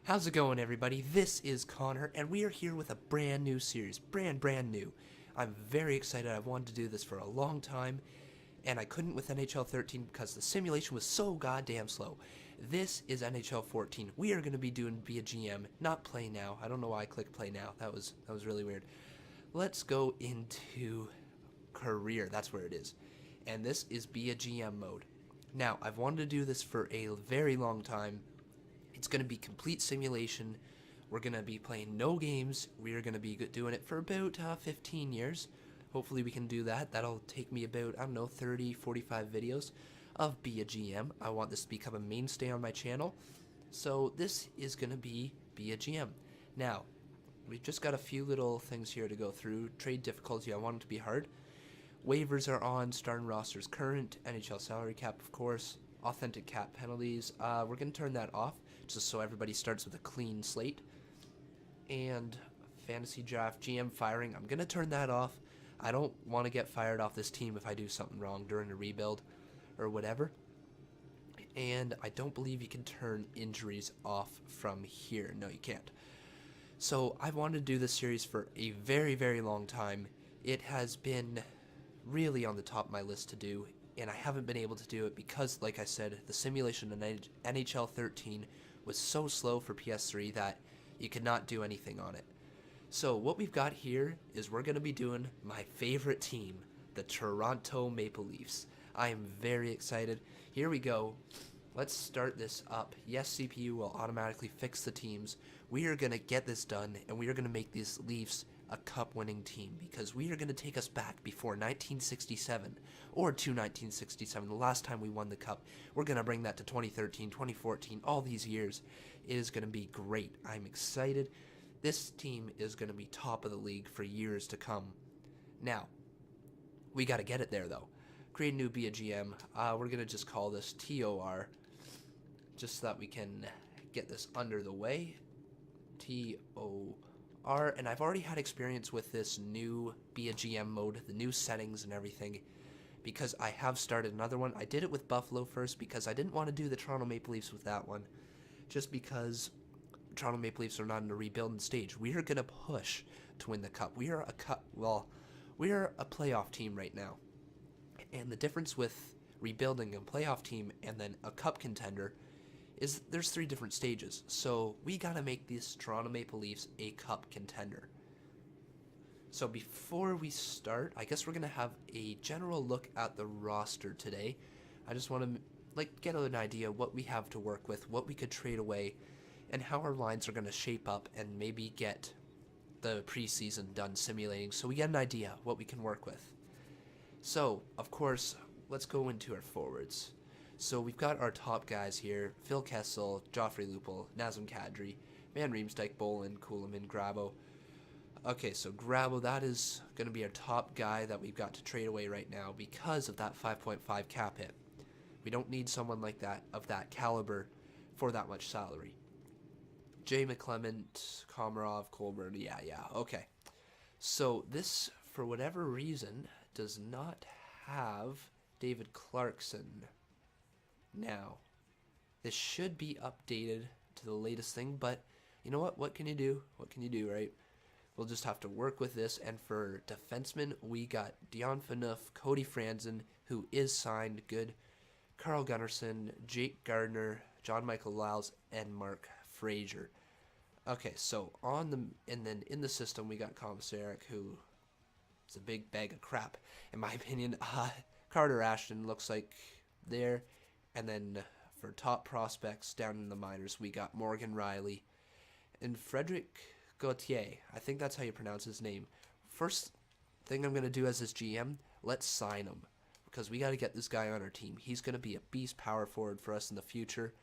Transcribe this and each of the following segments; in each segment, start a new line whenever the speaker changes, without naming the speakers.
How's it going, everybody? This is Connor, and we are here with a brand new series. Brand new. I'm very excited. I've wanted to do this for a long time, and I couldn't with NHL 13 because the simulation was so goddamn slow. This is NHL 14. We are going to be doing Be a GM, not Play Now. I don't know why I clicked Play Now. That was really weird. Let's go into Career. That's where it is. And this is Be a GM mode. Now, I've wanted to do this for a very long time. It's going to be complete simulation. We're going to be playing no games. We are going to be doing it for about 15 years. Hopefully we can do that. That'll take me about, 30, 45 videos of Be a GM. I want this to become a mainstay on my channel. So this is going to be a GM. Now, we've just got a few little things here to go through. Trade difficulty, I want it to be hard. Waivers are on, starting rosters current, NHL salary cap, of course. Authentic cap penalties. We're going to turn that off just so everybody starts with a clean slate. And fantasy draft, GM firing, I'm going to turn that off. I don't want to get fired off this team if I do something wrong during a rebuild or whatever. And I don't believe you can turn injuries off from here. No, you can't. So I've wanted to do this series for a very, very long time. It has been really on the top of my list to do, and I haven't been able to do it because, like I said, the simulation in NHL 13 was so slow for PS3 that you could not do anything on it. So what we've got here is we're going to be doing my favorite team, the Toronto Maple Leafs. I am very excited. Here we go. Let's start this up. Yes, CPU will automatically fix the teams. We are going to get this done, and we are going to make these Leafs a cup-winning team because we are going to take us back before 1967 or to 1967, the last time we won the cup. We're going to bring that to 2013, 2014, all these years. It is going to be great. I'm excited. This team is going to be top of the league for years to come. Now, we got to get it there, though. Create a new Be a GM. We're going to just call this TOR just so that we can get this under the way. TOR. And I've already had experience with this new Be a GM mode, the new settings and everything, because I have started another one. I did it with Buffalo first because I didn't want to do the Toronto Maple Leafs with that one, just because Toronto Maple Leafs are not in a rebuilding stage. We are going to push to win the cup. We are a playoff team right now. And the difference with rebuilding a playoff team and then a cup contender is there's 3 different stages. So we got to make these Toronto Maple Leafs a cup contender. So before we start, I guess we're going to have a general look at the roster today. I just want to get an idea what we have to work with, what we could trade away, and how our lines are going to shape up and maybe get the preseason done simulating so we get an idea what we can work with. So, of course, let's go into our forwards. So we've got our top guys here: Phil Kessel, Joffrey Lupul, Nazem Kadri, Van Riemsdyk, Bolin, Kuhlman, Grabo. Okay, so Grabo, that is going to be our top guy that we've got to trade away right now because of that 5.5 cap hit. We don't need someone like that, of that caliber, for that much salary. Jay McClement, Komarov, Colburn, yeah, okay. So this, for whatever reason, does not have David Clarkson. Now, this should be updated to the latest thing, but you know what? What can you do? What can you do, right? We'll just have to work with this. And for defensemen, we got Dion Phaneuf, Cody Franzen, who is signed, good, Carl Gunnarsson, Jake Gardner, John Michael Lyles, and Mark Frazier. Okay, so then in the system, we got Komisarek, who is a big bag of crap, in my opinion. Carter Ashton looks like there. And then for top prospects down in the minors, we got Morgan Riley and Frederick Gauthier. I think that's how you pronounce his name. First thing I'm going to do as his GM, let's sign him, because we got to get this guy on our team. He's going to be a beast power forward for us in the future.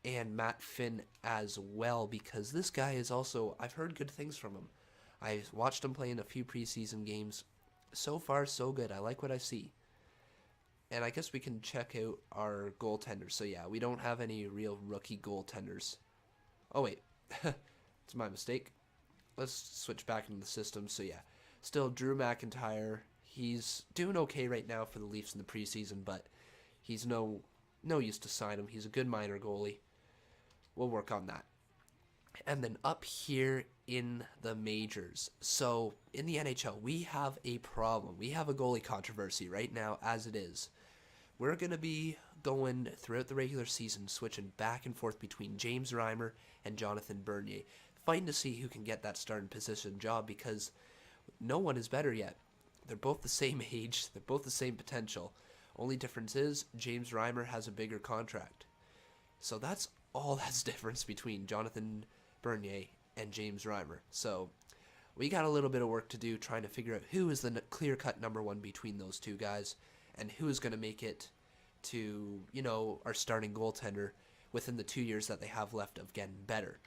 And Matt Finn as well, because this guy is also, I've heard good things from him. I watched him play in a few preseason games. So far, so good. I like what I see. And I guess we can check out our goaltenders. So yeah, we don't have any real rookie goaltenders. Oh wait, it's my mistake. Let's switch back into the system. So yeah, still Drew McIntyre. He's doing okay right now for the Leafs in the preseason, but he's no use to sign him. He's a good minor goalie. We'll work on that. And then up here in the majors. So in the NHL, we have a problem. We have a goalie controversy right now as it is. We're going to be going throughout the regular season, switching back and forth between James Reimer and Jonathan Bernier, fighting to see who can get that starting position job because no one is better yet. They're both the same age, they're both the same potential. Only difference is James Reimer has a bigger contract. So that's all that's difference between Jonathan Bernier and James Reimer. So we got a little bit of work to do trying to figure out who is the clear-cut number one between those two guys and who is going to make it to, our starting goaltender within the 2 years that they have left of getting better.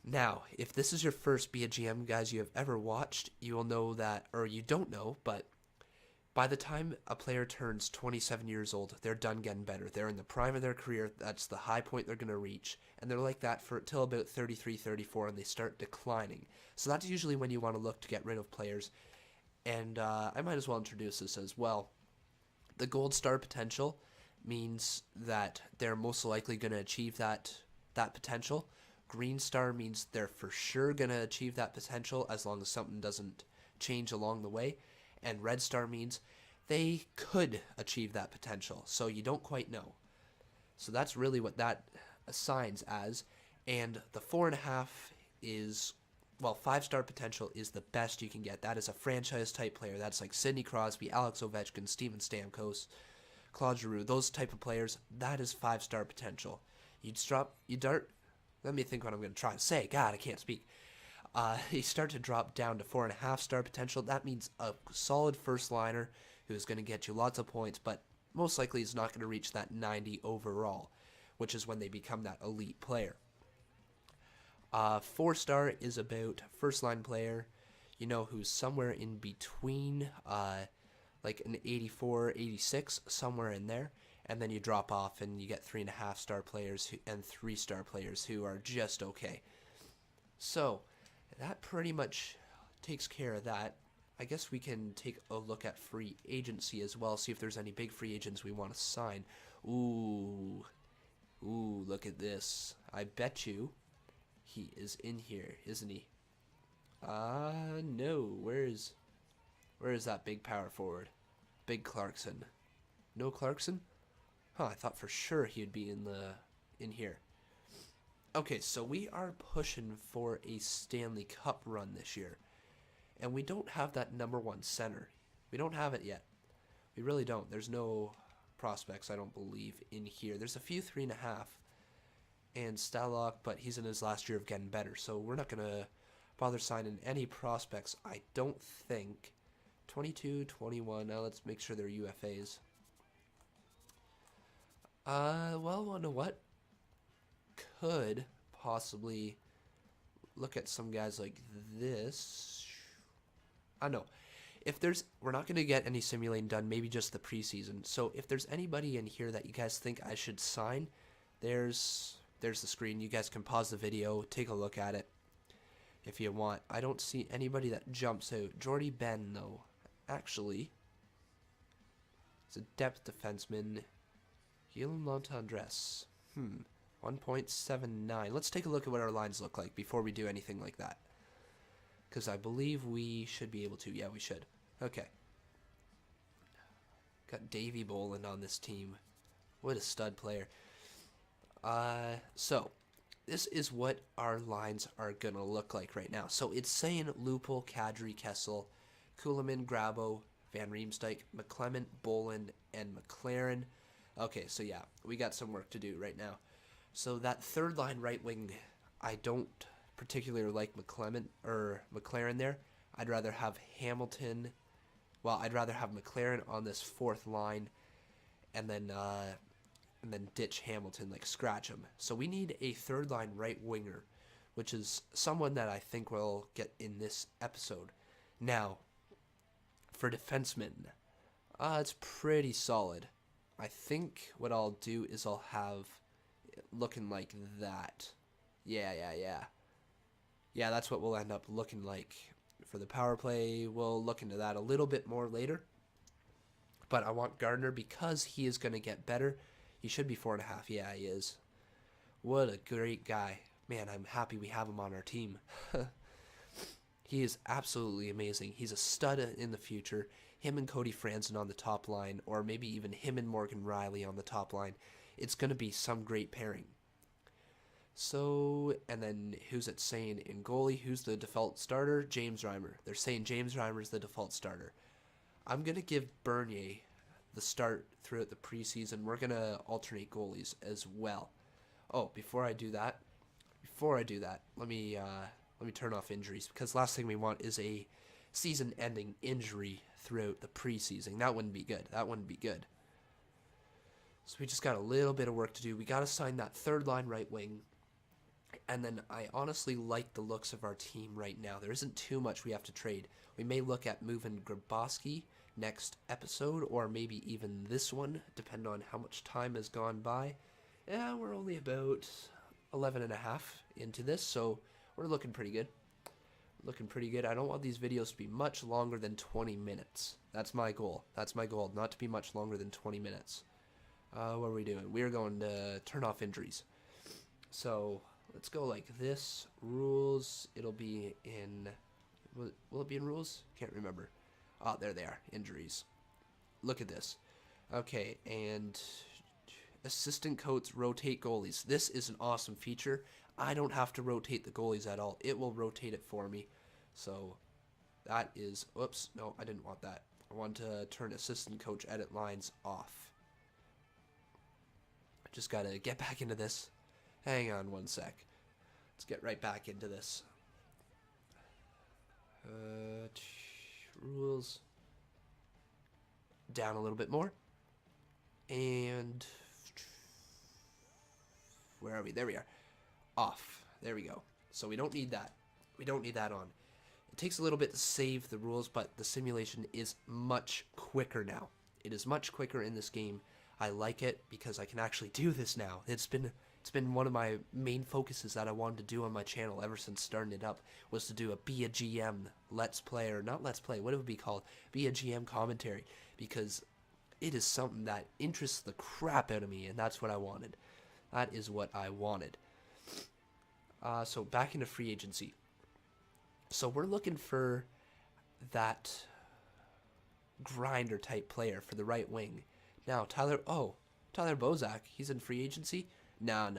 Now, if this is your first Be a GM, guys, you have ever watched, you will know that, or you don't know, but by the time a player turns 27 years old, they're done getting better. They're in the prime of their career. That's the high point they're going to reach. And they're like that for till about 33, 34, and they start declining. So that's usually when you want to look to get rid of players. And I might as well introduce this as well. The gold star potential means that they're most likely going to achieve that potential. Green star means they're for sure going to achieve that potential as long as something doesn't change along the way. And red star means they could achieve that potential, so you don't quite know. So that's really what that assigns as. And the 4.5 is, 5-star potential is the best you can get. That is a franchise-type player. That's like Sidney Crosby, Alex Ovechkin, Steven Stamkos, Claude Giroux, those type of players. That is 5-star potential. Let me think what I'm going to try to say. God, I can't speak. You start to drop down to 4.5-star potential. That means a solid first liner who's going to get you lots of points, but most likely is not going to reach that 90 overall, which is when they become that elite player. 4-star is about first line player, who's somewhere in between, like an 84, 86, somewhere in there. And then you drop off and you get 3.5-star players and 3-star players who are just okay. So that pretty much takes care of that. I guess we can take a look at free agency as well, see if there's any big free agents we want to sign. Ooh, look at this. I bet you he is in here, isn't he? No. Where is that big power forward? Big Clarkson. No Clarkson? I thought for sure he'd be in here. Okay, so we are pushing for a Stanley Cup run this year. And we don't have that number one center. We don't have it yet. We really don't. There's no prospects, I don't believe, in here. There's a few 3.5. And Stalock, but he's in his last year of getting better. So we're not going to bother signing any prospects, I don't think. 22, 21. Now let's make sure they're UFAs. You know what? Could possibly look at some guys like this. I know. We're not going to get any simulating done, maybe just the preseason. So if there's anybody in here that you guys think I should sign, there's the screen. You guys can pause the video, take a look at it if you want. I don't see anybody that jumps out. Jordy Ben, though. Actually, he's a depth defenseman. Guillaume Lantendresse. 1.79. Let's take a look at what our lines look like before we do anything like that. Because I believe we should be able to. Yeah, we should. Okay. Got Davey Bolin on this team. What a stud player. So, this is what our lines are going to look like right now. So, it's saying Lupul, Kadri, Kessel, Kuhlman, Grabo, Van Riemsdyk, McClement, Bolin, and McLaren. Okay, so yeah, we got some work to do right now. So that third line right wing, I don't particularly like McLaren there. I'd rather have Hamilton. Well, I'd rather have McLaren on this fourth line, and then ditch Hamilton, like scratch him. So we need a third line right winger, which is someone that I think we'll get in this episode. Now, for defensemen, it's pretty solid. I think what I'll do is I'll have it looking like that. Yeah, that's what we'll end up looking like. For the power play, we'll look into that a little bit more later. But I want Gardner because he is going to get better. He should be 4.5. Yeah, he is. What a great guy. Man, I'm happy we have him on our team. He is absolutely amazing. He's a stud in the future. Him and Cody Franzen on the top line, or maybe even him and Morgan Riley on the top line. It's going to be some great pairing. So, and then who's it saying in goalie? Who's the default starter? James Reimer. They're saying James Reimer is the default starter. I'm going to give Bernier the start throughout the preseason. We're going to alternate goalies as well. Oh, before I do that, let me turn off injuries, because last thing we want is a season-ending injury throughout the preseason. That wouldn't be good. So we just got a little bit of work to do. We got to sign that third line right wing. And then I honestly like the looks of our team right now. There isn't too much we have to trade. We may look at moving Grabowski next episode, or maybe even this one, depending on how much time has gone by. Yeah, we're only about 11 and a half into this, so we're looking pretty good. I don't want these videos to be much longer than 20 minutes. That's my goal. Not to be much longer than 20 minutes. What are we doing? We're going to turn off injuries. So let's go like this. Rules. It'll be in. Will it be in rules? Can't remember. Oh, there they are. Injuries. Look at this. Okay, and assistant coach rotate goalies. This is an awesome feature. I don't have to rotate the goalies at all. It will rotate it for me. So that is. Whoops. No, I didn't want that. I want to turn assistant coach edit lines off. I just got to get back into this. Hang on one sec. Let's get right back into this. Rules. Down a little bit more. And where are we? There we are. Off. There we go. So we don't need that. We don't need that on. It takes a little bit to save the rules, but the simulation is much quicker now. It is much quicker in this game. I like it because I can actually do this now. It's been one of my main focuses that I wanted to do on my channel ever since starting it up, was to do a Be a GM Let's Play, or not Let's Play, what it would be called, Be a GM commentary, because it is something that interests the crap out of me, and that's what I wanted. That is what I wanted. So back into free agency. So we're looking for that grinder type player for the right wing. Now, Tyler Bozak, he's in free agency? No,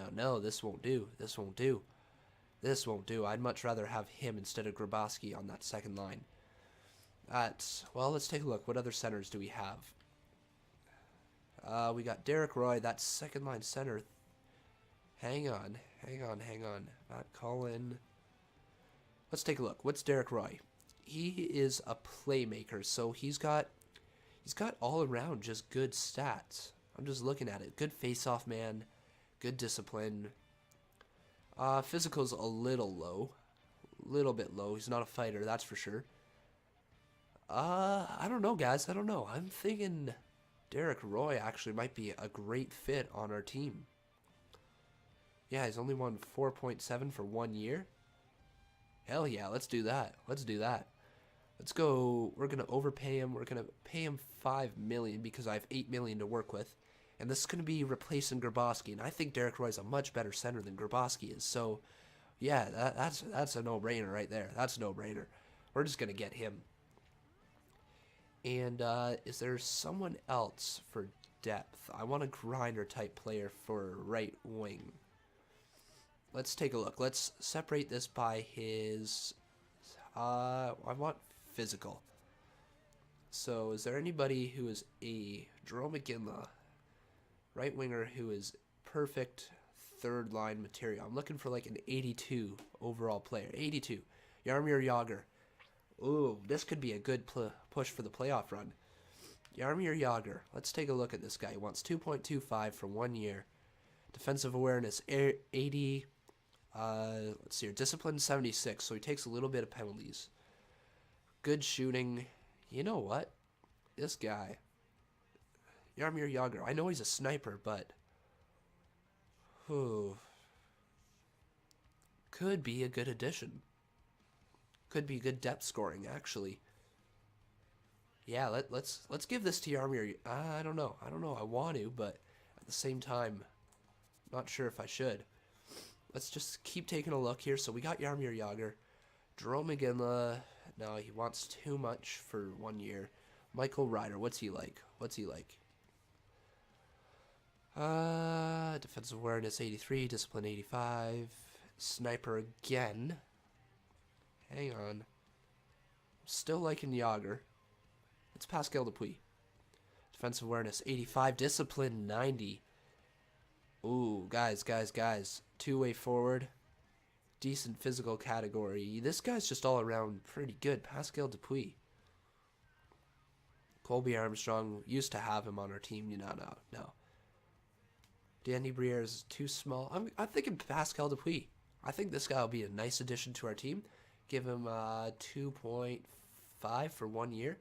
this won't do. I'd much rather have him instead of Grabowski on that second line. Well, let's take a look. What other centers do we have? We got Derek Roy, that second line center. Hang on. Matt Cullen. Let's take a look. What's Derek Roy? He is a playmaker, so he's got all around just good stats. I'm just looking at it. Good face-off man, good discipline. Physical's a little bit low. He's not a fighter, that's for sure. I don't know, guys. I'm thinking Derek Roy actually might be a great fit on our team. Yeah, he's only won 4.7 for 1 year. Hell yeah, let's do that. Let's go. We're going to overpay him. We're going to pay him $5 million because I have $8 million to work with. And this is going to be replacing Grabowski. And I think Derek Roy's a much better center than Grabowski is. So, yeah, that's a no-brainer right there. That's a no-brainer. We're just going to get him. And is there someone else for depth? I want a grinder-type player for right wing. Let's take a look. Let's separate this by his... I want physical. So, is there anybody who is a Jerome McGinley, right winger, who is perfect third line material? I'm looking for like an 82 overall player. 82. Jaromir Jagr. Ooh, this could be a good push for the playoff run. Jaromir Jagr. Let's take a look at this guy. He wants 2.25 for 1 year. Defensive awareness 80. Let's see here. Discipline 76, so he takes a little bit of penalties. Good shooting. You know what? This guy, Jaromir Jagr, I know he's a sniper, but could be a good addition. Could be good depth scoring, actually. Yeah, let's give this to Jaromir. I don't know. I want to, but at the same time, not sure if I should. let's just keep taking a look here. So we got Yarmir Yager. Jerome McGinley, no, he wants too much for 1 year. Michael Ryder, what's he like? Defensive awareness 83, discipline 85, sniper again. Hang on. Still liking Yager. It's Pascal Dupuis. Defensive awareness 85, discipline 90. Ooh, guys. Two-way forward. Decent physical category. This guy's just all around pretty good. Pascal Dupuis. Colby Armstrong, used to have him on our team. No. Danny Briere is too small. I'm thinking Pascal Dupuis. I think this guy will be a nice addition to our team. Give him 2.5 for 1 year.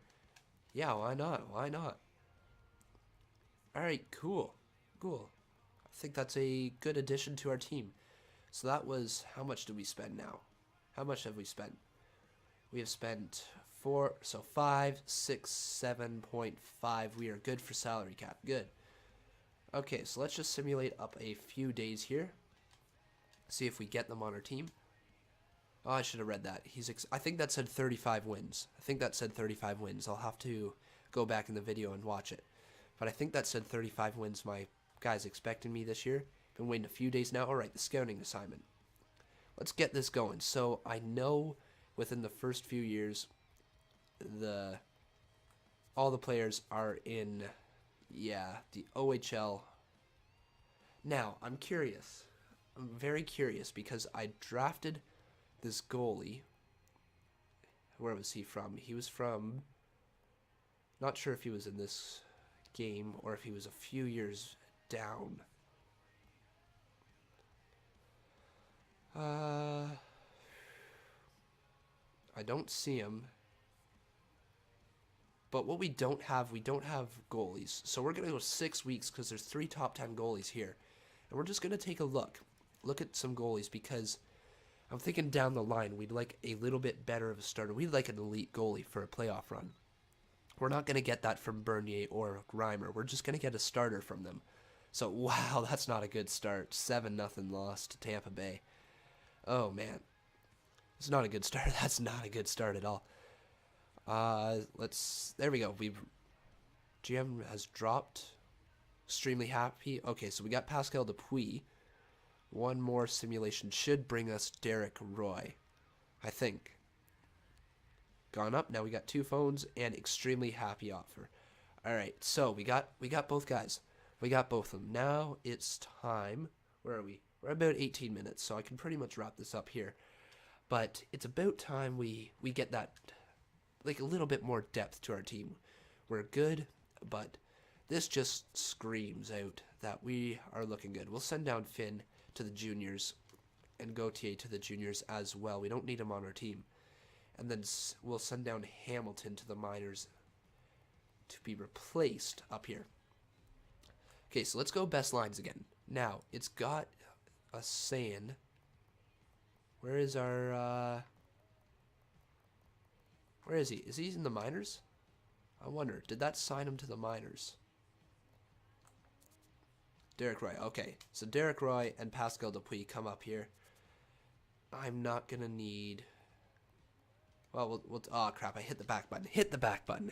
Yeah, why not? All right, cool. I think that's a good addition to our team. So that was, how much did we spend now? How much have we spent? We have spent 5, 6, 7.5. We are good for salary cap. Good. Okay, so let's just simulate up a few days here. See if we get them on our team. Oh, I should have read that. I think that said 35 wins. I'll have to go back in the video and watch it. But I think that said 35 wins my guy's expecting me this year. Been waiting a few days now. All right, the scouting assignment. Let's get this going. So I know within the first few years, all the players are in, the OHL. Now, I'm curious. I'm very curious because I drafted this goalie. Where was he from? He was from, not sure if he was in this game or if he was a few years down. I don't see him. But what we don't have goalies. So we're going to go 6 weeks because there's 3 top 10 goalies here. And we're just going to take a look at some goalies because I'm thinking down the line we'd like a little bit better of a starter. We'd like an elite goalie for a playoff run. We're not going to get that from Bernier or Reimer. We're just going to get a starter from them. So, wow, that's not a good start. 7-0 loss to Tampa Bay. Oh, man. It's not a good start. That's not a good start at all. There we go. GM has dropped. Extremely happy. Okay, so we got Pascal Dupuis. One more simulation should bring us Derek Roy, I think. Gone up. Now we got 2 phones and extremely happy offer. All right, so we got both guys. We got both of them. Now it's time. Where are we? We're about 18 minutes, so I can pretty much wrap this up here. But it's about time we get that, like, a little bit more depth to our team. We're good, but this just screams out that we are looking good. We'll send down Finn to the juniors and Gauthier to the juniors as well. We don't need him on our team. And then we'll send down Hamilton to the minors to be replaced up here. Okay, so let's go best lines again. Now, it's got us saying, where is our, where is he? Is he in the minors? I wonder, did that sign him to the minors? Derek Roy, okay. So Derek Roy and Pascal Dupuis come up here. I'm not going to need... Well, oh, crap, I hit the back button.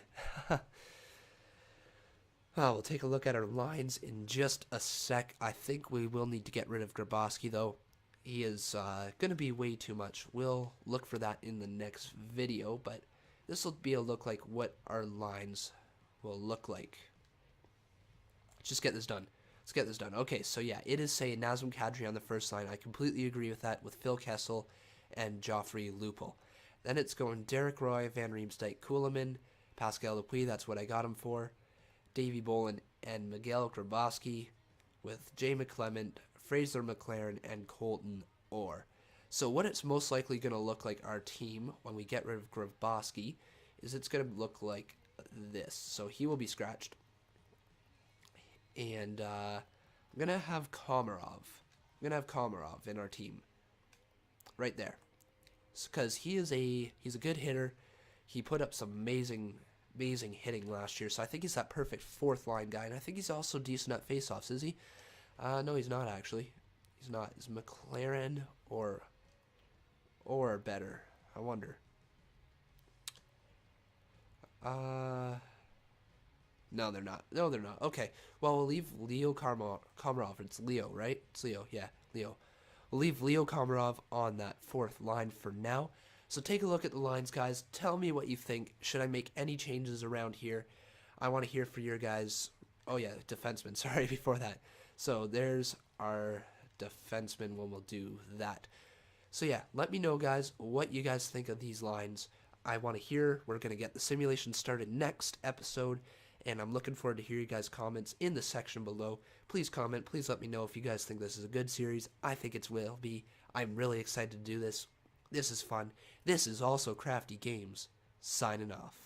We'll take a look at our lines in just a sec. I think we will need to get rid of Grabowski, though. He is going to be way too much. We'll look for that in the next video, but this will be a look like what our lines will look like. Let's just get this done. Okay, so yeah, it is saying Nazem Kadri on the first line. I completely agree with that, with Phil Kessel and Joffrey Lupul. Then it's going Derek Roy, Van Riemsdyk, Kuhlman, Pascal Dupuis, that's what I got him for, Davey Bolin, and Miguel Grabowski, with Jay McClement, Fraser McLaren, and Colton Orr. So what it's most likely going to look like our team when we get rid of Grabowski is it's going to look like this. So he will be scratched. And I'm going to have Komarov. in our team. Right there. Because he's a good hitter. He put up some amazing hitting last year. So I think he's that perfect 4th line guy. And I think he's also decent at faceoffs, is he? No, he's not actually. He's not. Is McLaren or better? I wonder. No, they're not. No, they're not. Okay. Well, we'll leave Leo Komarov. It's Leo, right? It's Leo. Yeah, Leo. We'll leave Leo Komarov on that fourth line for now. So take a look at the lines, guys. Tell me what you think. Should I make any changes around here? I want to hear for your guys. Oh, yeah, defenseman. Sorry, before that. So there's our defenseman when we'll do that. So yeah, let me know, guys, what you guys think of these lines. I want to hear. We're going to get the simulation started next episode, and I'm looking forward to hear you guys' comments in the section below. Please comment. Please let me know if you guys think this is a good series. I think it will be. I'm really excited to do this. This is fun. This is also Crafty Games. Signing off.